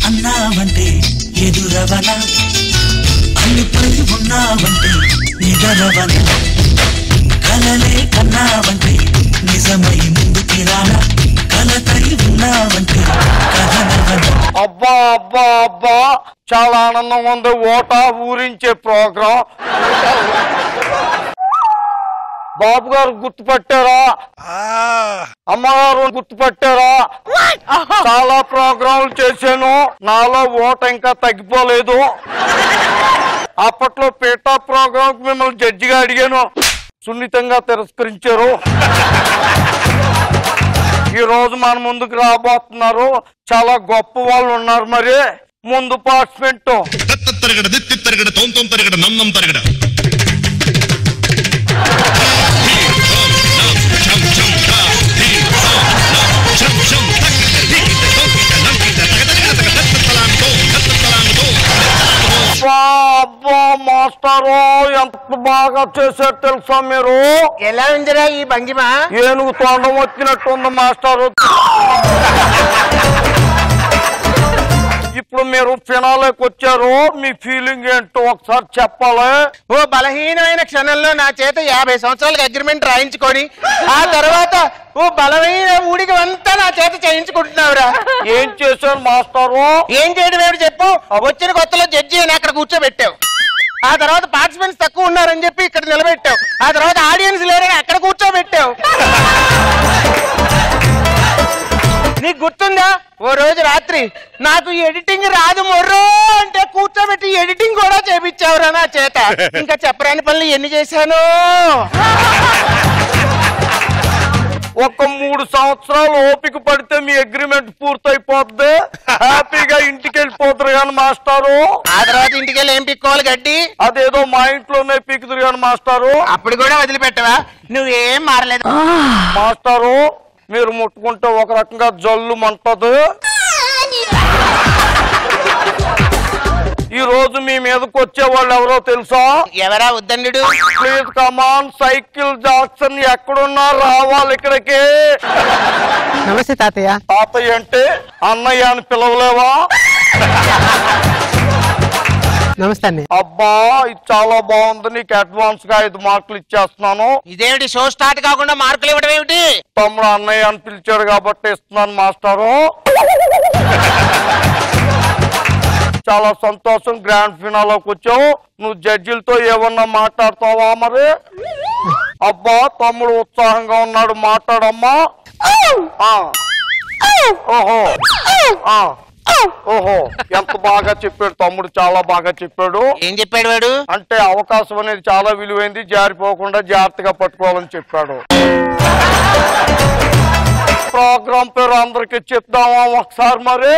అన్నావంటే ఎదురవన అల్లుపై ఉన్నావంటే నిగరవన కలలే కన్నావంటే నిజమై ముందుకి రానా కలతై ఉన్నావంటే కథనవన. అబ్బా అబ్బా అబ్బా చాలా ఆనందంగా ఉంది. ఓటా ఊరించే ప్రోగ్రాం. బాబు గారు గుర్తుపట్టారా? అమ్మగారు గుర్తుపట్టారా? చాలా ప్రోగ్రాంలు చేశాను, నాలో ఓట ఇంకా తగ్గిపోలేదు. అప్పట్లో పేటా ప్రోగ్రాం మిమ్మల్ని జడ్జిగా అడిగాను, సున్నితంగా తిరస్కరించారు. ఈ రోజు మన ముందుకు రాబోతున్నారు చాలా గొప్ప వాళ్ళు ఉన్నారు. మరి ముందు పార్టిసిపెంట్ అబ్బా మాస్టారు ఎంత బాగా చేశారు తెలుసా మీరు? ఎలా ఉందిరా ఈ భంగిమ? ఏనుగు తొండం వచ్చినట్టుంది మాస్టారు. ఇప్పుడు మీరు ఫినాలేకి వచ్చారు, మీ ఫీలింగ్ ఏంటో ఒకసారి చెప్పాలి. ఓ బలహీనమైన క్షణంలో నా చేత 50 సంవత్సరాలకు అగ్రిమెంట్ రాయించుకొని ఆ తర్వాత ఓ బలమైన ఊడికి అంతా నా చేత చేయించుకుంటున్నావురా. ఏం చేశారు మాస్టారు? ఏం చేయడం ఏమిటి చెప్పు? వచ్చిన కొత్తలో జడ్జి అని అక్కడ కూర్చోబెట్టావు. ఆ తర్వాత పార్టిసిపెంట్స్ తక్కువ ఉన్నారని చెప్పి ఇక్కడ నిలబెట్టావు. ఆ తర్వాత ఆడియన్స్ లేరని అక్కడ కూర్చోబెట్టావు. నీకు గుర్తుందా ఓ రోజు రాత్రి నాకు ఎడిటింగ్ రాదు మొర్రో అంటే కూర్చోబెట్టి ఎడిటింగ్ కూడా చేపించావురా నా చేత. ఇంకా చెప్పరాని పనులు ఎన్ని చేశాను. ఒక 3 సంవత్సరాలు ఓపిక పడితే మీ అగ్రిమెంట్ పూర్తయిపోద్ది, హ్యాపీగా ఇంటికి వెళ్ళిపోతారు కానీ మాస్టారు. ఆ తర్వాత ఇంటికి వెళ్ళి ఏం పిక్కోవాలి గడ్డి? అదేదో మా ఇంట్లోనే పీకుదురు కానీ మాస్టారు. అప్పుడు కూడా వదిలిపెట్టవా? నువ్వేం మారలేదు మాస్టారు. మీరు ముట్టుకుంటే ఒక రకంగా జల్లు మంటది. ఈ రోజు మీ మీదకి వచ్చే వాళ్ళు ఎవరో తెలుసా? ఎవరా ఉద్దండు? ప్లీజ్ కమాన్ సైకిల్ జాక్సన్ ఎక్కడున్నా రావాలి ఇక్కడికి. నమస్తే తాతయ్య. తాతయ్య అంటే అన్నయ్య అని పిలవలేవా? నమస్తే అండి. అబ్బా ఇది చాలా బాగుంది, నీకు అడ్వాన్స్ గా 5 మార్కులు ఇచ్చేస్తున్నాను. ఇదేమిటి షో స్టార్ట్ కాకుండా మార్కులు ఇవ్వడం ఏమిటి? తమ్ముడు అన్నయ్య అని పిలిచాడు కాబట్టి ఇస్తున్నాను మాస్టారు. చాలా సంతోషం, గ్రాండ్ ఫినాలోకి వచ్చావు. నువ్వు జడ్జిలతో ఏమన్నా మాట్లాడతావా మరి? అబ్బా తమ్ముడు ఉత్సాహంగా ఉన్నాడు, మాట్లాడమ్మా. ఓహో ఓహో ఎంత బాగా చెప్పాడు తమ్ముడు, చాలా బాగా చెప్పాడు. ఏం చెప్పాడు వాడు? అంటే అవకాశం అనేది చాలా విలువైంది, జారిపోకుండా జాగ్రత్తగా పట్టుకోవాలని చెప్పాడు. ప్రోగ్రాం పేరు అందరికి చెప్దామా ఒకసారి మరి?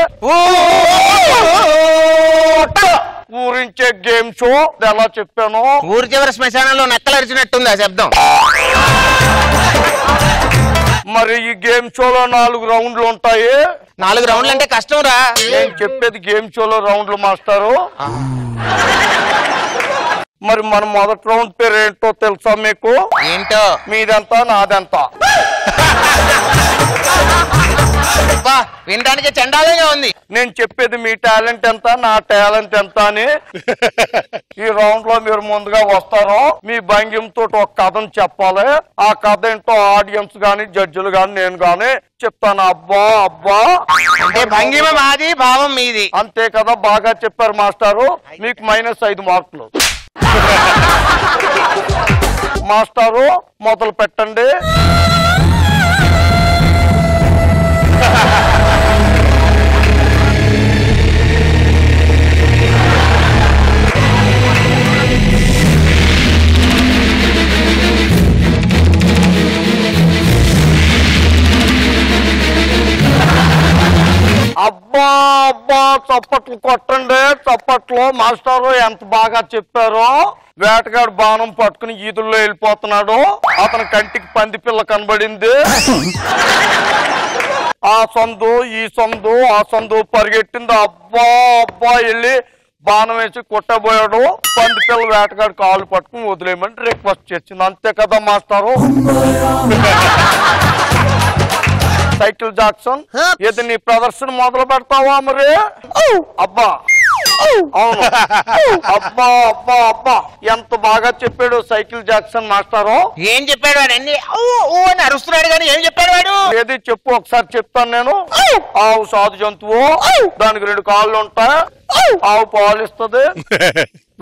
ఊరించే గేమ్ షో. ఎలా చెప్పాను? ఊరి చివరి శ్మశానంలో నక్కలు అరిచినట్టుంది ఆ శబ్దం. మరి ఈ గేమ్ షోలో 4 రౌండ్లు ఉంటాయి. 4 రౌండ్లు అంటే కష్టం రా. నేను చెప్పేది గేమ్ షోలో రౌండ్లు మాస్టారు. మరి మన మొదటి రౌండ్ పేరు ఏంటో తెలుసా మీకు? ఏంటో? మీదెంత నాదెంత. వినడానికి చండాలంగా ఉంది. నేను చెప్పేది మీ టాలెంట్ ఎంత, నా టాలెంట్ ఎంత అని. ఈ రౌండ్ లో మీరు ముందుగా వస్తారో మీ భంగిమతో ఒక కథను చెప్పాలి. ఆ కథ ఏంటో ఆడియన్స్ గాని జడ్జిలు గాని నేను గాని చెప్తాను. అబ్బా అబ్బా అంటే భంగిమ మాది, భావం మీది. అంతే కదా, బాగా చెప్పారు మాస్టారు. మీకు -5 మార్కులు. మాస్టారు మొదలు పెట్టండి. అబ్బా అబ్బా చప్పట్లు కొట్టండి, చప్పట్లు. మాస్టారు ఎంత బాగా చెప్పారో. వేటగాడు బాణం పట్టుకుని ఈదుల్లో వెళ్ళిపోతున్నాడు, అతని కంటికి పంది పిల్ల కనబడింది. ఆ సందు ఈ సందు ఆ సందు పరిగెట్టింది. అబ్బా అబ్బా వెళ్ళి బాణం వేసి కొట్టబోయాడు. పంది పిల్ల వేటగాడు కాళ్ళు పట్టుకుని వదిలేయమని రిక్వెస్ట్ చేసింది. అంతే కదా మాస్టారు. సైకిల్ జాక్సన్, ఇది నీ ప్రదర్శన మొదలు పెడతావా మరి? అబ్బా అవును, అబ్బా అబ్బా అబ్బా ఎంత బాగా చెప్పాడు సైకిల్ జాక్సన్ మాస్టారు. ఏం చెప్పాడు వాడు? అన్ని అని అరుస్తున్నాడు కానీ ఏం చెప్పాడు వాడు? ఏది చెప్పు ఒకసారి చెప్తాను నేను. ఆవు సాధు జంతువు, దానికి 2 కాళ్ళు ఉంటాయి. ఆవు పాలిస్తుంది.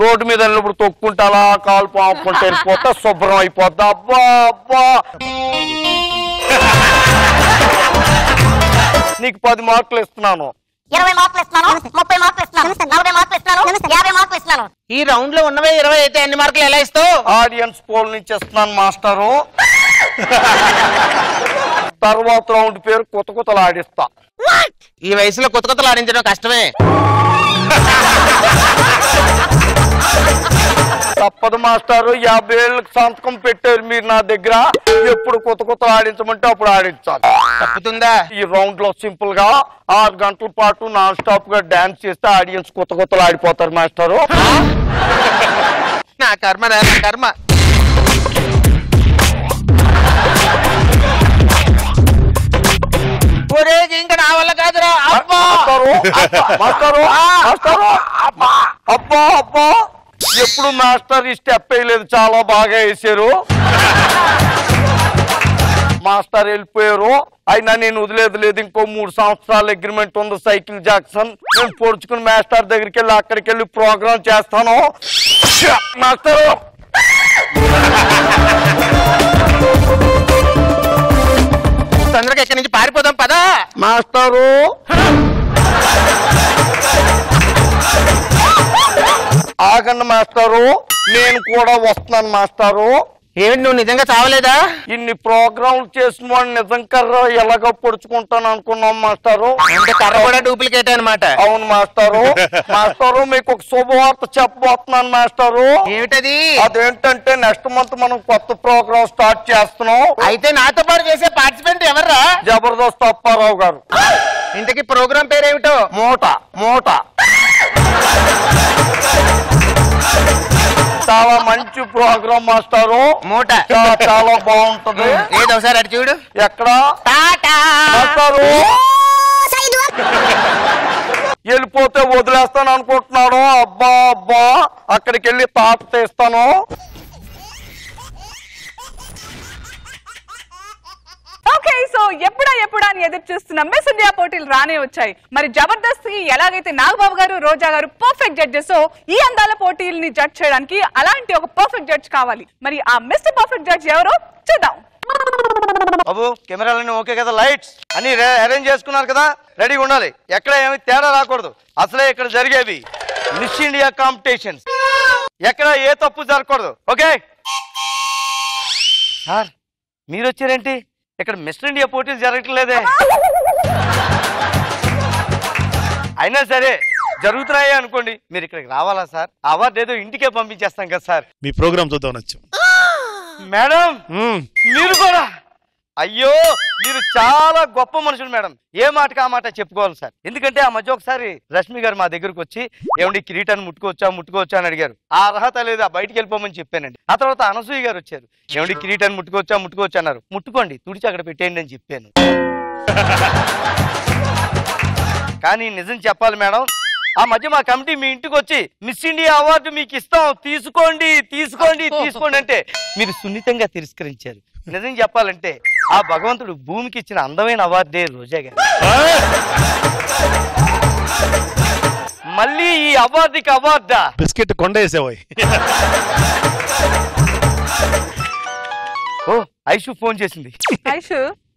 రోడ్డు మీద వెళ్ళినప్పుడు తొక్కుంటే అలా కాలు పాముకుంటే వెళ్ళిపోతే శుభ్రం అయిపోద్ది. అబ్బా అబ్బా నీకు 10 మార్కులు ఇస్తున్నాను. 20 మార్కులు ఇస్తున్నాను, 30 మార్కులు ఇస్తున్నాను, 40 మార్కులు ఇస్తున్నాను, 50 మార్కులు ఇస్తున్నాను. ఈ రౌండ్ లో ఉన్నవే 20 అయితే అన్ని మార్కులు ఎలా ఇస్తావు? ఆడియన్స్ పోల్ నుంచి ఇస్తున్నాను మాస్టరు. తర్వాత రౌండ్ పేరు కొత్తలు ఆడిస్తా. ఈ వయసులో కొత్తలు ఆడించడం కష్టమే. తప్పదు మాస్టారు. 50 ఏళ్ళకి సంతకం పెట్టారు మీరు నా దగ్గర. ఎప్పుడు కొత్తలు ఆడించమంటే అప్పుడు ఆడించాలి. తప్పుతుందా? ఈ రౌండ్ లో సింపుల్ గా 6 గంటల పాటు నాన్ స్టాప్ గా డాన్స్ చేస్తే ఆడియన్స్ కొత్తలు ఆడిపోతారు మాస్టారు. నా కర్మ, నా కర్మ. ఇంకా నా వల్ల కాదురా. అబ్బా అబ్బా అబ్బా ఎప్పుడు మాస్టర్ ఈ స్టెప్ వేయలేదు, చాలా బాగా వేసారు. మాస్టర్ వెళ్ళిపోయారు. అయినా నేను వదిలేదు లేదు. ఇంకో 3 సంవత్సరాల అగ్రిమెంట్ ఉంది సైకిల్ జాక్సన్. నేను పొడుచుకుని మాస్టర్ దగ్గరికి వెళ్ళి అక్కడికి వెళ్ళి ప్రోగ్రామ్ చేస్తాను. మాస్టర్ తొందరగా ఇక్కడి నుంచి పారిపోదాం పదా. మాస్టరు ఆగండి మాస్టరు, నేను కూడా వస్తున్నాను మాస్టరు. ఏమిటి నువ్వు నిజంగా చావలేదా? ఇన్ని ప్రోగ్రాంలు చేసిన వాడిని నిజం కర్ర ఎలాగ పొడుచుకుంటాను అనుకున్నాం మాస్టారు. అంటే కర్ర కూడా డూప్లికేట్ అనమాట. అవును మాస్టారు. మాస్టారు మీకు ఒక శుభవార్త చెప్పబోతున్నాను మాస్టారు. ఏమిటది? అదేంటంటే నెక్స్ట్ మంత్ మనం కొత్త ప్రోగ్రామ్ స్టార్ట్ చేస్తున్నాం. అయితే నాతో పాటు చేసే పార్టిసిపెంట్ ఎవర్రా? జబర్దస్త్ అప్పారావు గారు. ఇంతకీ ప్రోగ్రామ్ పేరేమిటో? మూట మూట. చాలా మంచి ప్రోగ్రామ్ మాస్టారు. మూట చాలా బాగుంటది. ఏదో ఒకసారి అటు చూడు. ఎక్కడ మాస్టారు వెళ్ళిపోతే వదిలేస్తాను అనుకుంటున్నాడు. అబ్బా అబ్బా అక్కడికి వెళ్ళి తాత తీస్తాను. ఓకే, సో ఎప్పుడా అని ఎదురు చూస్తున్న మిస్ ఇండియా పోటీలు రానే వచ్చాయి. మరి జబర్దస్త్ ఎలాగైతే నాగబాబు గారు, రోజా గారు పర్ఫెక్ట్ జడ్జెస్, ఈ అందాల పోటీల్ని జడ్జ్ చేయడానికి అలాంటి ఒక పర్ఫెక్ట్ జడ్జ్ కావాలి. మరి ఆ మిస్టర్ పర్ఫెక్ట్ జడ్జ్ ఎవరో చూద్దాం. బాబు కెమెరాలన్నీ ఓకే కదా, లైట్స్ అన్ని అరేంజ్ చేసుకున్నారు కదా, రెడీగా ఉండాలి. ఎక్కడ ఏమి తేడా రాకూడదు. అసలే ఇక్కడ జరిగేవి మిస్ ఇండియా కాంపిటీషన్స్. ఎక్కడ ఏ తప్పు జరగకూడదు. ఓకే సార్, మీరు వచ్చారేంటి? ఇక్కడ మిస్టర్ ఇండియా పోటీలు జరగట్లేదే. అయినా సరే జరుగుతున్నాయి అనుకోండి, మీరు ఇక్కడికి రావాలా సార్? అవార్డు ఏదో ఇంటికే పంపించేస్తాం కదా సార్. మీ ప్రోగ్రామ్ చూద్దాం నచ్చు. మేడం మీరు కూడా, అయ్యో మీరు చాలా గొప్ప మనుషులు మేడం. ఏ మాటకి ఆ మాట చెప్పుకోవాలి సార్. ఎందుకంటే ఆ మధ్య ఒకసారి రష్మి గారు మా దగ్గరకు వచ్చి ఏమండి కిరీటాన్ని ముట్టుకోవచ్చా అని అడిగారు. ఆ అర్హత లేదా, బయటికి వెళ్ళిపోమని చెప్పానండి. ఆ తర్వాత అనసూయ గారు వచ్చారు. ఏమండి కిరీటాన్ని ముట్టుకోవచ్చా అన్నారు. ముట్టుకోండి, తుడిచి అక్కడ పెట్టేయండి అని చెప్పాను. కానీ నిజం చెప్పాలి మేడం, ఆ మధ్య మా కమిటీ మీ ఇంటికి వచ్చి మిస్ ఇండియా అవార్డు మీకు ఇస్తాం, తీసుకోండి అంటే మీరు సున్నితంగా తిరస్కరించారు. నిజం చెప్పాలంటే ఆ భగవంతుడు భూమికి ఇచ్చిన అందమైన అవార్డే రోజా గారు. మళ్ళీ ఈ అవార్డుకి అవార్డా? బిస్కెట్ కొండ వేసేవాయి. ఓ ఐషు ఫోన్ చేసింది.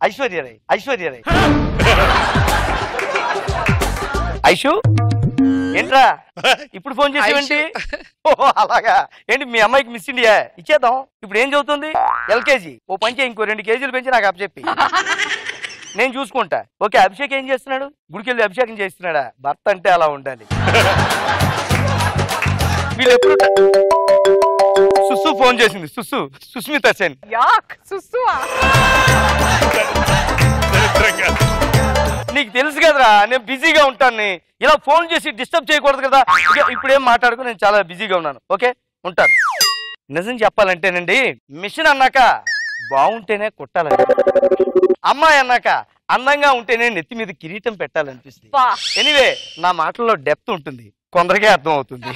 ఐశ్వర్యరాయ్ ఐషు ఏంట్రా ఇప్పుడు ఫోన్ చేసేవంటి? ఓ అలాగా. ఏంటి మీ అమ్మాయికి మిస్ ఇండియా ఇచ్చేద్దాం. ఇప్పుడు ఏం చదువుతుంది? LKG. ఓ పంచే ఇంకో 2 కేజీలు పెంచి నాకు అప్పచెప్పి నేను చూసుకుంటా. ఓకే, అభిషేక్ ఏం చేస్తున్నాడు? గుడికెళ్ళి అభిషేకం చేస్తున్నాడా? భర్త అంటే అలా ఉండాలి. వీళ్ళు ఎప్పుడు సుస్సు ఫోన్ చేసింది. సుస్మిత సేన్. నీకు తెలుసు కదరా నేను బిజీగా ఉంటాను. ఇలా ఫోన్ చేసి డిస్టర్బ్ చేయకూడదు కదా. ఇప్పుడేం మాట్లాడుకో, నేను చాలా బిజీగా ఉన్నాను. ఓకే, ఉంటాను. నిజం చెప్పాలంటేనండి, మిషన్ అన్నాక బాగుంటేనే కుట్టాలని, అమ్మాయి అన్నాక అందంగా ఉంటేనే నెత్తి మీద కిరీటం పెట్టాలనిపిస్తుంది. ఎనీవే, నా మాటల్లో డెప్త్ ఉంటుంది, కొందరికే అర్థం అవుతుంది.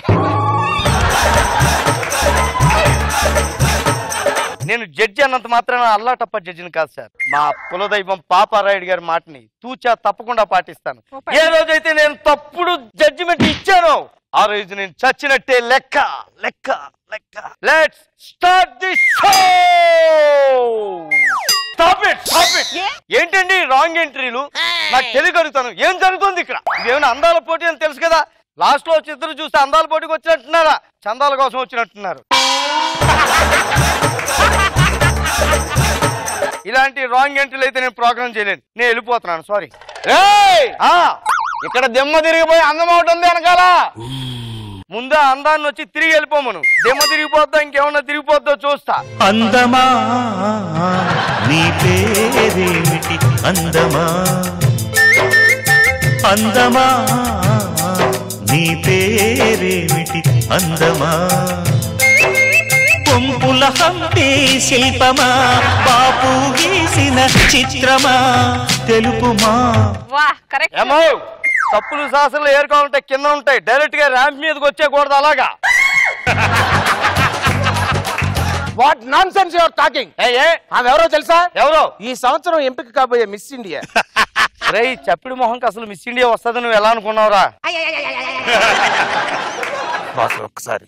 నేను జడ్జి అన్నంత మాత్రాన అల్లా టప్ప జడ్జిని కాదు సార్. మా కులదైవం పాపారాయుడు గారి మాటని తూచా తప్పకుండా పాటిస్తాను. ఏ రోజైతే నేను తప్పుడు జడ్జిమెంట్ ఇచ్చానో ఆ రోజు నేను చచ్చినట్టే లెక్క లెక్క లెక్క. Let's start the show. Stop it, stop it. ఏంటండి రాంగ్ ఎంట్రీలు? నాకు తెలియగలుగుతాను ఏం జరుగుతుంది ఇక్కడ. ఇదేమైనా అందాల పోటీ అని తెలుసు కదా. లాస్ట్ లో ఇద్దరు చూస్తే అందాల పోటీకి వచ్చినట్టున్నారా, చందాల కోసం వచ్చినట్టున్నారు. ఇలాంటి రాంగ్ ఎంట్రీలు అయితే నేను ప్రోగ్రామ్ చేయలేను, నేను వెళ్ళిపోతున్నాను. సారీ. ఇక్కడ దెమ్మ తిరిగిపోయి అందం అవుతుంది వెనకాల. ముందు అందాన్ని వచ్చి తిరిగి వెళ్ళిపోమను. దెమ్మ తిరిగిపోద్దా ఇంకేమన్నా తిరిగిపోద్దో చూస్తా. అందమా నీ పేరేమిటి? అందమా అందమా నీ పేరేమిటి? అందమా పొంపుల హంపి శిల్పమా, బాపు గీసిన చిత్రమా, తెలుపుమా. ఏమో తప్పులు శాసనలు ఏరుకోవాలంటే కింద ఉంటాయి, డైరెక్ట్ గా ర్యాంప్ మీదకి వచ్చేకూడదు అలాగా. What non sense your talking. ఆమె ఎవరో తెలుసా? ఎవరో? ఈ సంవత్సరం ఎంపిక కాబోయే మిస్ ఇండియా. రే చప్పిడి మొహంకి అసలు మిస్ ఇండియా వస్తుంది నువ్వు ఎలా అనుకున్నావురా? ఒక్కసారి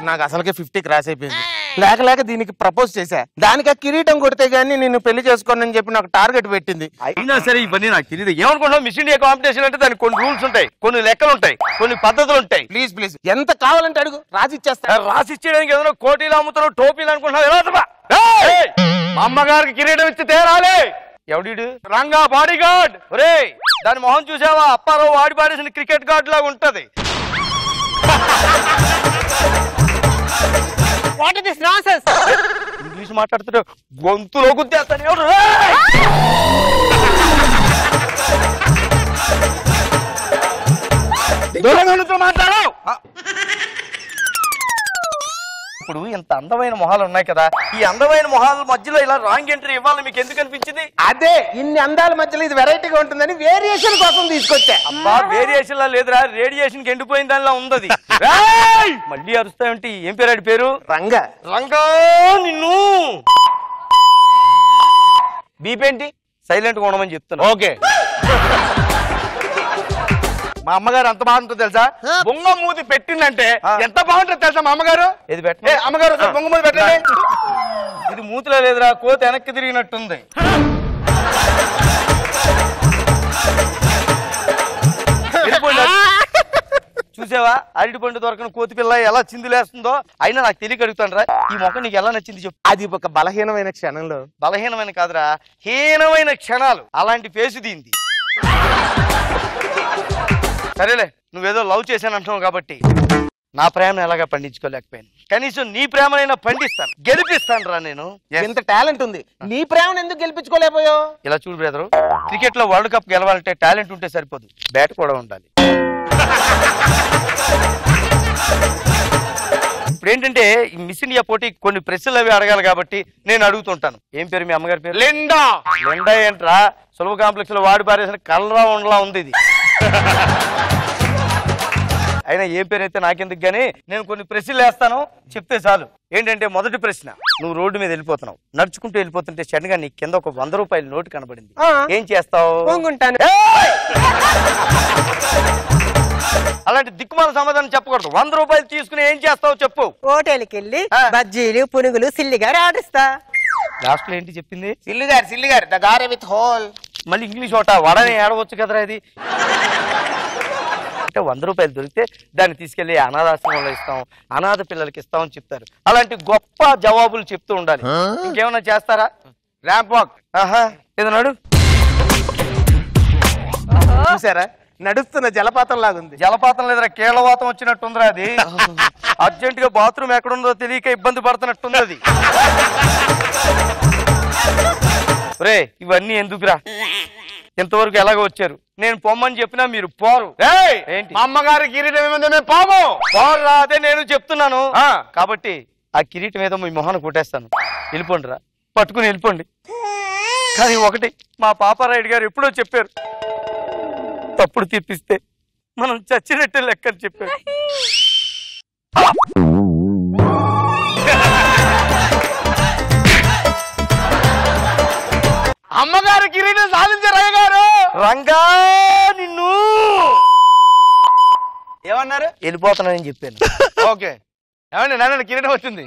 నాకు అసలుకే 50 క్రాస్ అయిపోయింది. లేక లేక దీనికి ప్రపోజ్ చేశా. దానికి ఆ కిరీటం కొడితే గానీ నిన్ను పెళ్లి చేసుకోనని చెప్పి నాకు టార్గెట్ పెట్టింది. అయినా సరే ఇవన్నీ నాకు తెలియదు. ఏమనుకుంటావు? మిస్ ఇండియా కాంపిటీషన్ అంటే దానికి కొన్ని రూల్స్ ఉంటాయి, కొన్ని లెక్కలు ఉంటాయి, కొన్ని పద్ధతులు ఉంటాయి. ప్లీజ్ ప్లీజ్ ఎంత కావాలంటే అడుగు, రాసి ఇచ్చేస్తా. రాసి ఇచ్చేయడానికి ఏదైనా కోటీలు అమ్ముతున్నావు, టోపీలు అనుకుంటున్నావు. ఎలా మా అమ్మగారికి కిరీటం ఇచ్చి తేరాలి. ఎవడు? Ranga body guard. ఒరే దాని మొహం చూసావా? అప్పారావు వాడి పాడేసిన క్రికెట్ గార్డ్ లాగా ఉంటది. What is this nonsense? English మాట్లాడుతుంటే గొంతులో గుద్దేస్తాను. ఎవరు? మాట్లాడు. ఇప్పుడు ఇంత అందమైన మొహాలు ఉన్నాయి కదా, ఈ అందమైన మొహాల మధ్యలో ఇలా రాంగ్ ఎంట్రీ ఇవ్వాలని మీకు ఎందుకు అనిపించింది? అదే ఇన్ని అందాల మధ్యలో ఇది వెరైటీగా ఉంటుందని వేరియేషన్ కోసం తీసుకొచ్చా. అబ్బా వేరియేషన్ లా లేదురా, రేడియేషన్ కి ఎండిపోయిన దానిలా ఉంది. మళ్ళీ అరుస్తాయంటే ఏం పేరు? ఆడి పేరు రంగా. రంగా నిన్ను బీపేంటి? సైలెంట్ గా ఉండమని చెప్తున్నా. ఓకే. మా అమ్మగారు ఎంత బాగుంటుందో తెలుసా? బొంగ మూతి పెట్టిందంటే ఎంత బాగుంటుందో తెలుసా మా అమ్మగారు? ఇది పెట్ట అమ్మగారు బొంగ మూతి పెట్టండి. ఇది మూతిలో లేదురా, కోతి వెనక్కి తిరిగినట్టుంది. చూసావా అరటి పండు దొరకని కోతి పిల్ల ఎలా చిందులేస్తుందో? అయినా నాకు తెలియక అడుగుతాను రా, ఈ మొక్క నీకు ఎలా నచ్చింది చెప్పు. అది ఒక బలహీనమైన క్షణంలో. బలహీనమైన కాదురా, హీనమైన క్షణాలు అలాంటి ఫేసు దీంది. సరేలే, నువ్వేదో లవ్ చేశాను అంటున్నావు కాబట్టి నా ప్రేమను ఎలాగా పండించుకోలేకపోయాను. కనీసం నీ ప్రేమనైనా పండిస్తాను, గెలిపిస్తాను రా. నేను ఎంత టాలెంట్ ఉంది, నీ ప్రేమను ఎందుకు గెలిపించుకోలేకపోయావు? ఇలా చూడు బ్రదరు, క్రికెట్ లో వరల్డ్ కప్ గెలవాలంటే టాలెంట్ ఉంటే సరిపోదు, బ్యాట్ కూడా ఉండాలి. ఇప్పుడు ఏంటంటే ఈ మిస్ ఇండియా పోటీ కొన్ని ప్రశ్నలు అవి అడగాలి కాబట్టి నేను అడుగుతుంటాను. ఏం పేరు మీ అమ్మగారి పేరు? లిండా. లిండా ఏంట్రా, సులభ కాంప్లెక్స్ లో వాడి పారేసిన కలరా ఉండలా ఉంది ఇది. అయినా ఏం పేరు అయితే నాకెందుకు గానీ నేను కొన్ని ప్రశ్నలు వేస్తాను, చెప్తే చాలు. ఏంటంటే మొదటి ప్రశ్న, నువ్వు రోడ్డు మీద వెళ్ళిపోతున్నావు, నడుచుకుంటూ వెళ్ళిపోతుంటే సడన్ గా నీ కింద ఒక 100 రూపాయల నోటు కనబడింది. ఏం చేస్తావు? అలాంటి దిక్కుమాల సమాధానం చెప్పకూడదు. 100 రూపాయలు తీసుకుని ఏం చేస్తావు చెప్పు. హోటల్కి వెళ్ళి బజ్జీలు పునుగులు సిల్లిగారు ఆర్డర్ ఇస్తా. లాస్ట్ లో ఏంటి చెప్పింది? సిల్లిగారు ద గారె విత్ హోల్. మళ్ళీ ఇంగ్లీష్ ఒకట వడని ఏడవచ్చు కదరా ఇది. అంటే 100 రూపాయలు దొరికితే దాన్ని తీసుకెళ్లి అనాథాశ్రమంలో ఇస్తాం, అనాథ పిల్లలకి ఇస్తామని చెప్తారు. అలాంటి గొప్ప జవాబులు చెప్తూ ఉండాలి. ఇంకేమన్నా చేస్తారా? Ramp walk. ఏదన్నాడు చూసారా, నడుస్తున్న జలపాతం లాగుంది. జలపాతం లేదురా, కేళవాతం వచ్చినట్టుందిరా అది. అర్జెంట్ గా బాత్రూమ్ ఎక్కడుందో తెలియక ఇబ్బంది పడుతున్నట్టుంది అది. రే ఇవన్నీ ఎందుకురా? ఇంతవరకు ఎలాగ వచ్చారు. నేను పొమ్మని చెప్పినా మీరు పోరు. ఏంటి మా అమ్మగారి కిరీటం ఏమైందో మేము పాము పోరా, అదే నేను చెప్తున్నాను. కాబట్టి ఆ కిరీటం ఏదో మీ మొహాన్ని కొట్టేస్తాను. వెళ్ళిపోండి రా, పట్టుకుని వెళ్ళిపోండి. కానీ ఒకటి, మా పాపారాయుడు గారు ఎప్పుడో చెప్పారు, తప్పుడు తీర్పిస్తే మనం చచ్చినట్టే లెక్కని చెప్పారు. అమ్మగారి కిరీటం సాధించారు అయ్య గారు. రంగా నిన్ను ఏమన్నారు? వెళ్ళిపోతున్నానని చెప్పాను. ఓకే, ఏమండి నాన్న కిరీటం వచ్చింది.